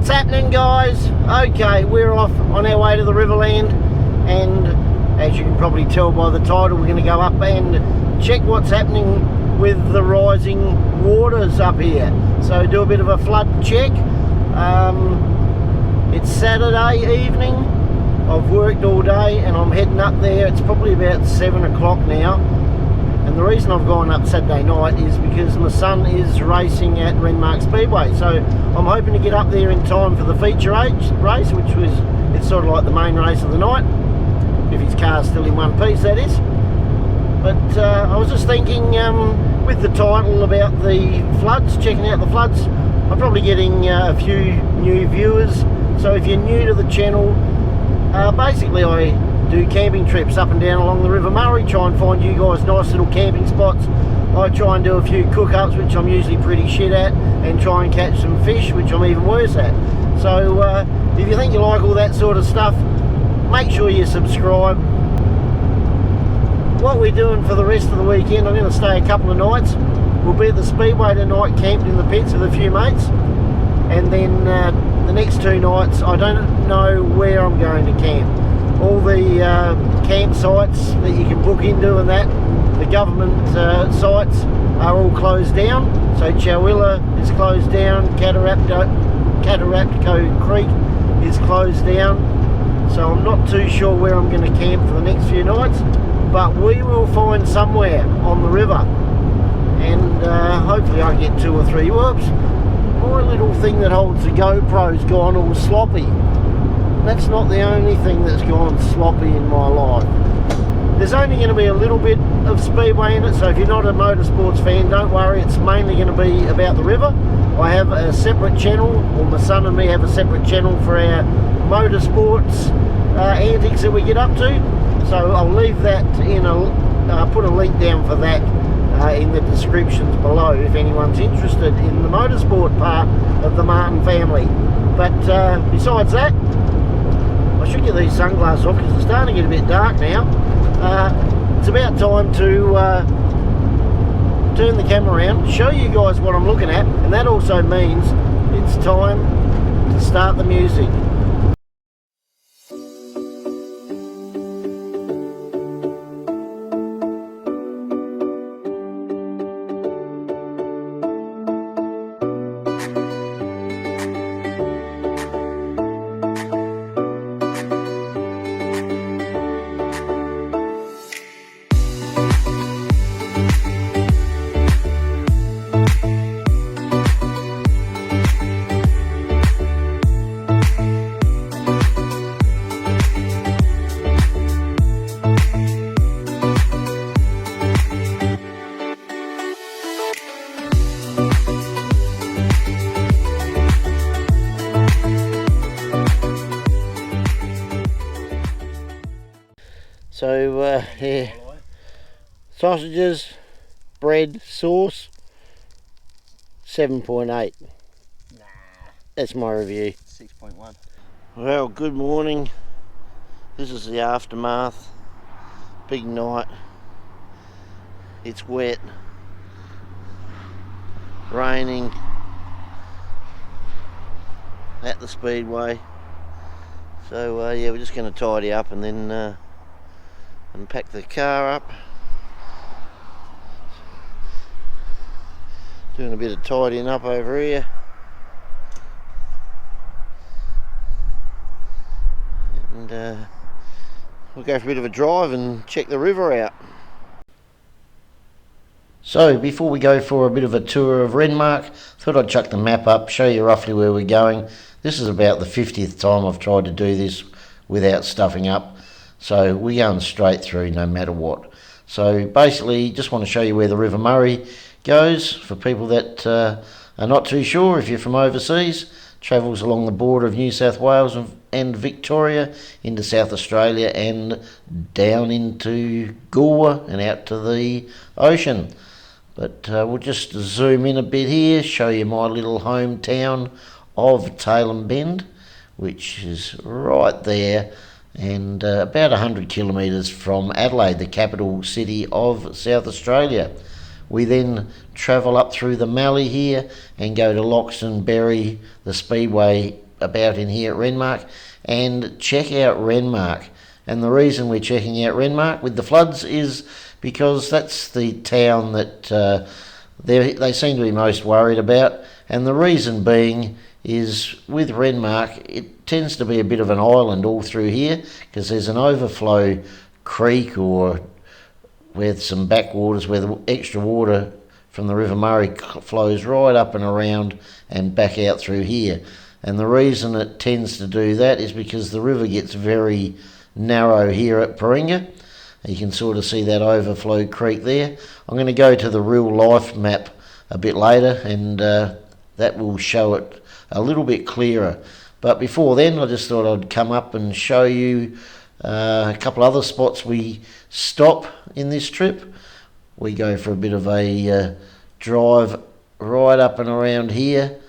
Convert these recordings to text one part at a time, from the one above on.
What's happening, guys? Okay, we're off on our way to the Riverland, and as you can probably tell by the title, we're going to go up and check what's happening with the rising waters up here. So do a bit of a flood check. It's Saturday evening. I've worked all day and I'm heading up there. It's probably about 7 o'clock now. And the reason I've gone up Saturday night is because my son is racing at Renmark Speedway. So I'm hoping to get up there in time for the feature race, which was, it's sort of like the main race of the night. If his car's still in one piece, that is. But I was just thinking, with the title about the floods, checking out the floods, I'm probably getting a few new viewers. So if you're new to the channel, basically I do camping trips up and down along the River Murray, try and find you guys nice little camping spots. I try and do a few cook-ups, which I'm usually pretty shit at, and try and catch some fish, which I'm even worse at. So if you think you like all that sort of stuff, make sure you subscribe. What we're doing for the rest of the weekend, I'm going to stay a couple of nights. We'll be at the Speedway tonight, camped in the pits with a few mates, and then the next 2 nights I don't know where I'm going to camp. All the campsites that you can book into and that, the government sites are all closed down. So Chowilla is closed down, Cataracto Creek is closed down. So I'm not too sure where I'm going to camp for the next few nights, but we will find somewhere on the river, and hopefully I get 2 or 3 whoops. My little thing that holds the GoPro's gone all sloppy. That's not the only thing that's gone sloppy in my life. There's only going to be a little bit of speedway in it, so if you're not a motorsports fan, don't worry, it's mainly going to be about the river. I have a separate channel, or my son and me have a separate channel for our motorsports antics that we get up to. So I'll leave that in put a link down for that in the descriptions below if anyone's interested in the motorsport part of the Martin family. But besides that, I should get these sunglasses off because it's starting to get a bit dark now. It's about time to turn the camera around, show you guys what I'm looking at, and that also means it's time to start the music. So yeah, sausages, bread, sauce, 7.8. Nah. That's my review. 6.1. Well, good morning. This is the aftermath. Big night. It's wet. Raining. At the Speedway. So yeah, we're just going to tidy up and then unpack the car up. Doing a bit of tidying up over here. And we'll go for a bit of a drive and check the river out. So before we go for a bit of a tour of Renmark, thought I'd chuck the map up, show you roughly where we're going. This is about the 50th time I've tried to do this without stuffing up. So we're going straight through no matter what. So basically just want to show you where the River Murray goes for people that are not too sure. If you're from overseas, travels along the border of New South Wales and Victoria into South Australia and down into Goolwa and out to the ocean. But we'll just zoom in a bit here, show you my little hometown of Tailem Bend, which is right there, and about 100 kilometres from Adelaide, the capital city of South Australia. We then travel up through the Mallee here and go to Loxton, Berry, the Speedway about in here at Renmark and check out Renmark. And the reason we're checking out Renmark with the floods is because that's the town that they seem to be most worried about. And the reason being is with Renmark, it tends to be a bit of an island all through here because there's an overflow creek or with some backwaters where the extra water from the River Murray flows right up and around and back out through here. And the reason it tends to do that is because the river gets very narrow here at Paringa. You can sort of see that overflow creek there. I'm going to go to the real life map a bit later, and that will show it a little bit clearer. But before then, I just thought I'd come up and show you a couple other spots we stop in this trip. We go for a bit of a drive right up and around here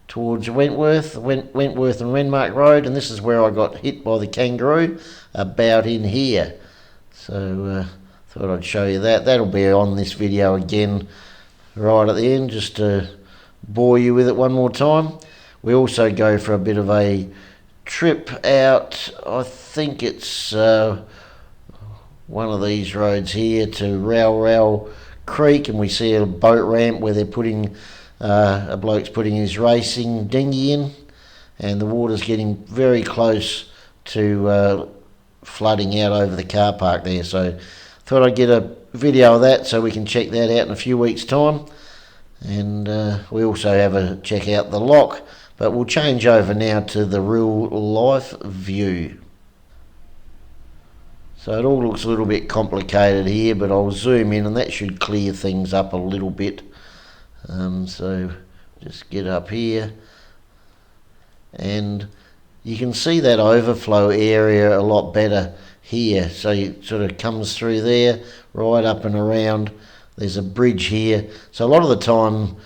towards Wentworth and Renmark Road, and this is where I got hit by the Kangaroo, about in here. So thought I'd show you that. That'll be on this video again right at the end, just to bore you with it one more time. We also go for a bit of a trip out, I think it's one of these roads here to Row Creek, and we see a boat ramp where they're putting a bloke's putting his racing dinghy in, and the water's getting very close to flooding out over the car park there. So thought I'd get a video of that so we can check that out in a few weeks' time. And we also have a check out the lock, but we'll change over now to the real life view. So it all looks a little bit complicated here, but I'll zoom in and that should clear things up a little bit. So just get up here, and you can see that overflow area a lot better here. So it sort of comes through there, right up and around. There's a bridge here. So a lot of the time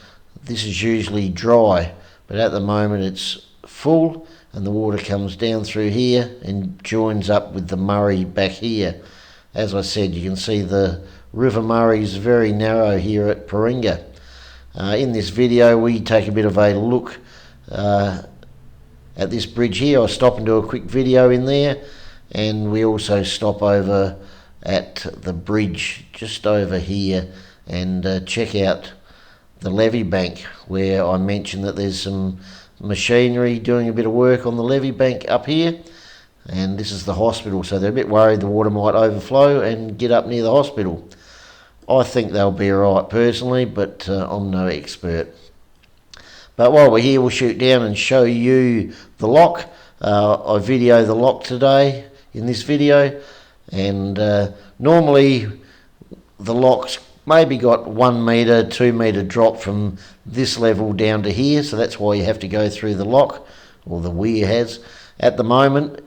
this is usually dry, but at the moment it's full, and the water comes down through here and joins up with the Murray back here. As I said, you can see the River Murray is very narrow here at Paringa. In this video we take a bit of a look at this bridge here. I stop and do a quick video in there, and we also stop over at the bridge just over here and check out the levee bank, where I mentioned that there's some machinery doing a bit of work on the levee bank up here, and this is the hospital, so they're a bit worried the water might overflow and get up near the hospital. I think they'll be alright personally, but I'm no expert. But while we're here, we'll shoot down and show you the lock. I video the lock today in this video, and normally the lock's maybe got 1 metre, 2 metre drop from this level down to here, so that's why you have to go through the lock, or the weir has. At the moment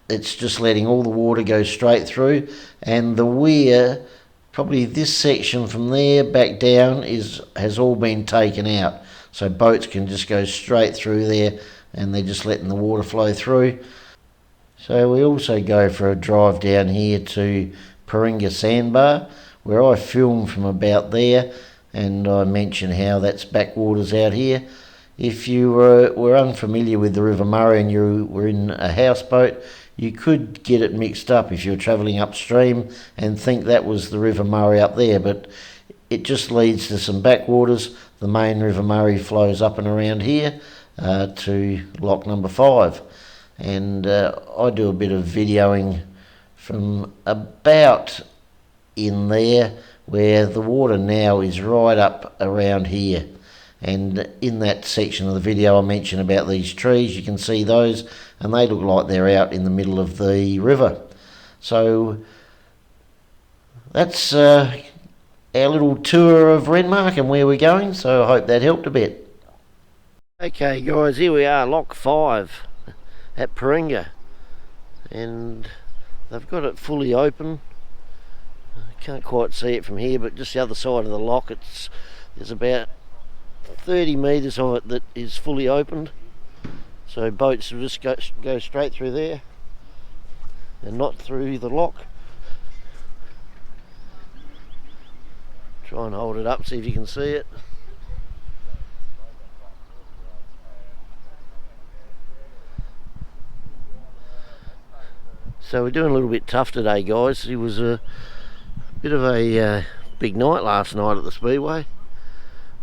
it's just letting all the water go straight through, and the weir, probably this section from there back down, has all been taken out, so boats can just go straight through there, and they're just letting the water flow through. So we also go for a drive down here to Paringa Sandbar, where I film from about there, and I mention how that's backwaters out here. If you were unfamiliar with the River Murray and you were in a houseboat, you could get it mixed up if you're travelling upstream and think that was the River Murray up there, but it just leads to some backwaters. The main River Murray flows up and around here to lock number 5, and I do a bit of videoing from about in there, where the water now is right up around here. And in that section of the video I mentioned about these trees, you can see those, and they look like they're out in the middle of the river. So that's our little tour of Renmark and where we're going, so I hope that helped a bit. Okay guys, here we are, lock 5 at Paringa, and they've got it fully open. I can't quite see it from here, but just the other side of the lock, there's about 30 metres of it that is fully opened, so boats will just go straight through there and not through the lock. Try and hold it up, see if you can see it. So we're doing a little bit tough today, guys. It was a bit of a big night last night at the speedway.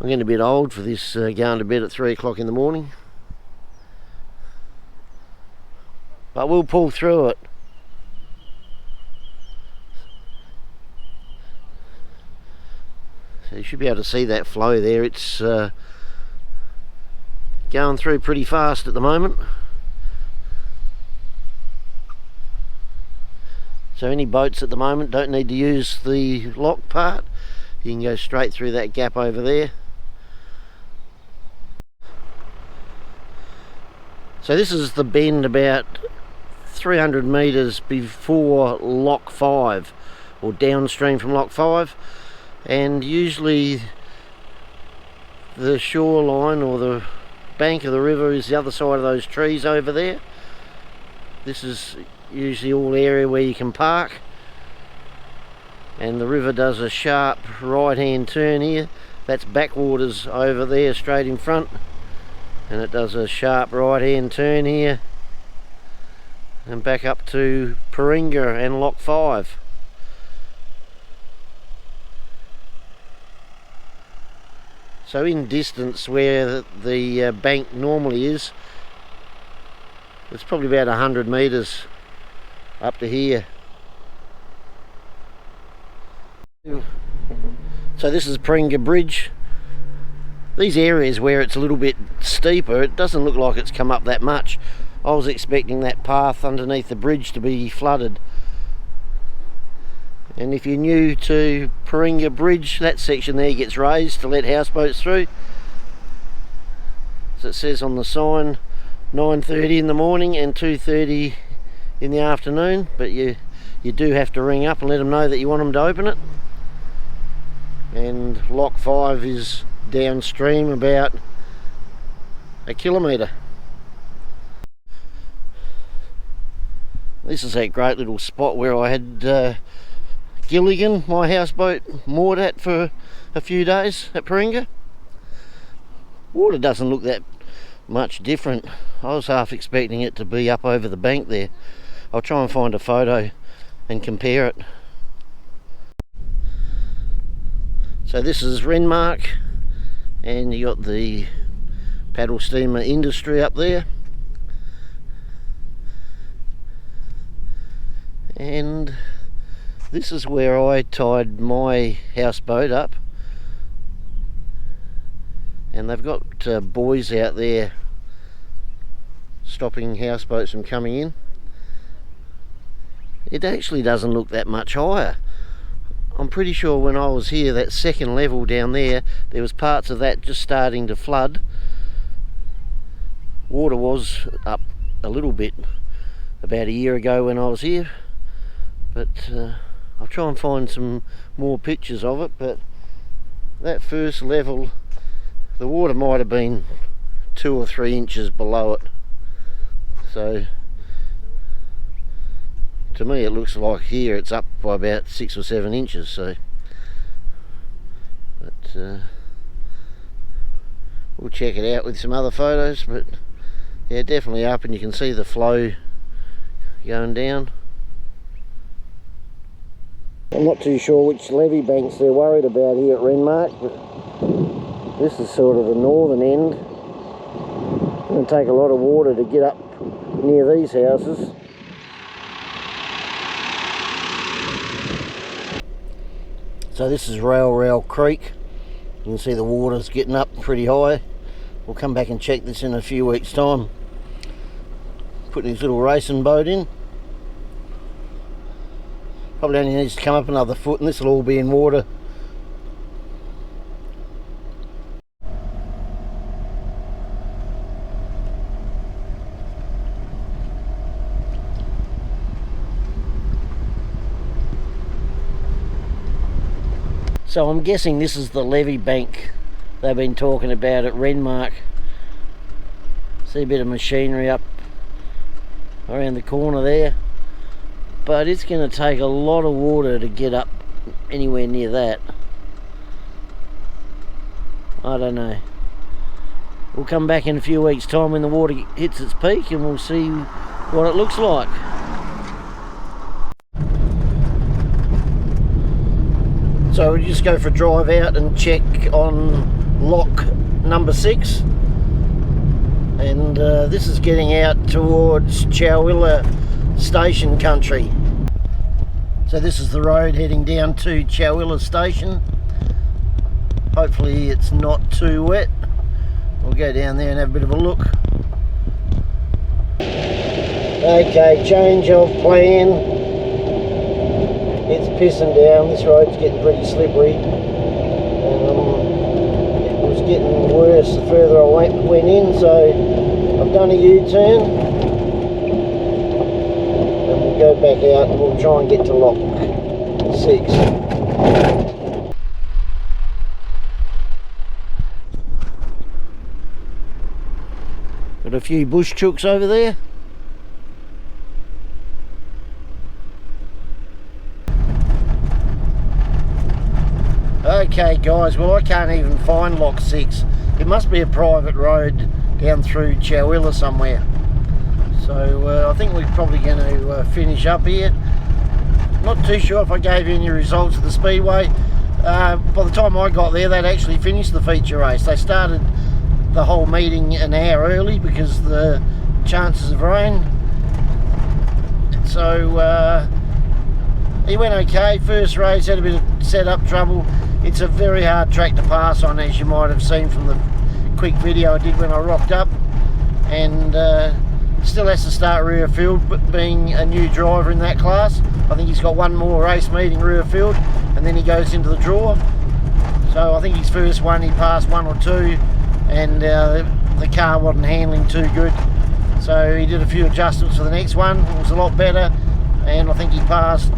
I'm getting a bit old for this, going to bed at 3 o'clock in the morning. But we'll pull through it. So you should be able to see that flow there. It's going through pretty fast at the moment. So any boats at the moment don't need to use the lock part. You can go straight through that gap over there. So this is the bend about 300 metres before Lock 5, or downstream from Lock 5, and usually the shoreline or the bank of the river is the other side of those trees over there. This is usually all area where you can park, and the river does a sharp right hand turn here. That's backwaters over there straight in front, and it does a sharp right hand turn here and back up to Paringa and Lock 5. So in distance where the bank normally is, it's probably about 100 metres up to here. So this is Paringa Bridge. These areas where it's a little bit steeper, it doesn't look like it's come up that much. I was expecting that path underneath the bridge to be flooded. And if you're new to Paringa Bridge, that section there gets raised to let houseboats through. As it says on the sign, 9:30 in the morning and 2:30 in the afternoon, but you do have to ring up and let them know that you want them to open it. And Lock 5 is downstream about 1 kilometre. This is that great little spot where I had Gilligan, my houseboat, moored at for a few days at Paringa. Water doesn't look that much different. I was half expecting it to be up over the bank there. I'll try and find a photo and compare it. So this is Renmark, and you got the paddle steamer industry up there, and this is where I tied my houseboat up, and they've got buoys out there stopping houseboats from coming in. It actually doesn't look that much higher. I'm pretty sure when I was here, that second level down there was parts of that just starting to flood. Water was up a little bit about a year ago when I was here, but I'll try and find some more pictures of it. But that first level, the water might have been 2 or 3 inches below it. So to me it looks like here it's up by about 6 or 7 inches. So, but we'll check it out with some other photos. But yeah, definitely up, and you can see the flow going down. I'm not too sure which levee banks they're worried about here at Renmark, but this is sort of the northern end. It's going to take a lot of water to get up near these houses. So this is Rail Creek. You can see the water's getting up pretty high. We'll come back and check this in a few weeks' time. Put this little racing boat in. Probably only needs to come up another foot, and this will all be in water. So I'm guessing this is the levee bank they've been talking about at Renmark. See a bit of machinery up around the corner there, but it's going to take a lot of water to get up anywhere near that. I don't know. We'll come back in a few weeks' time when the water hits its peak, and we'll see what it looks like. So we'll just go for a drive out and check on lock number 6. And this is getting out towards Chowilla station country. So this is the road heading down to Chowilla station. Hopefully it's not too wet. We'll go down there and have a bit of a look. Okay, change of plan. It's pissing down. This road's getting pretty slippery. It was getting worse the further I went in, so I've done a U-turn. And we'll go back out and we'll try and get to lock 6. Got a few bush chooks over there. Okay guys, well I can't even find lock 6. It must be a private road down through Chowilla somewhere. So I think we're probably going to finish up here. Not too sure if I gave you any results of the speedway. By the time I got there, they'd actually finished the feature race. They started the whole meeting an hour early because of the chances of rain. So he went okay. First race had a bit of setup trouble. It's a very hard track to pass on, as you might have seen from the quick video I did when I rocked up. And still has to start rear field, but being a new driver in that class, I think he's got one more race meeting rear field and then he goes into the draw. So I think his first one he passed 1 or 2, and the car wasn't handling too good, so he did a few adjustments for the next one. It was a lot better, and I think he passed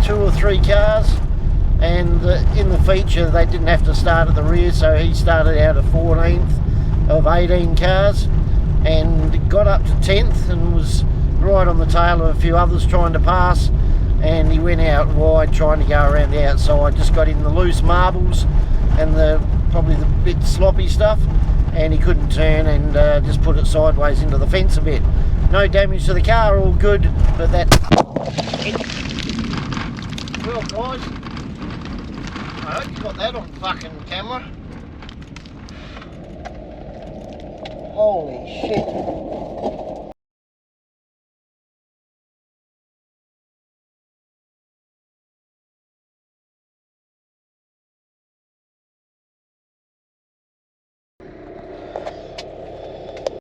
2 or 3 cars. And in the feature they didn't have to start at the rear, so he started out at 14th of 18 cars and got up to 10th and was right on the tail of a few others trying to pass, and he went out wide trying to go around the outside. Just got in the loose marbles and probably the bit sloppy stuff, and he couldn't turn and just put it sideways into the fence a bit. No damage to the car, all good, but that... Well guys, I hope you got that on fucking camera. Holy shit.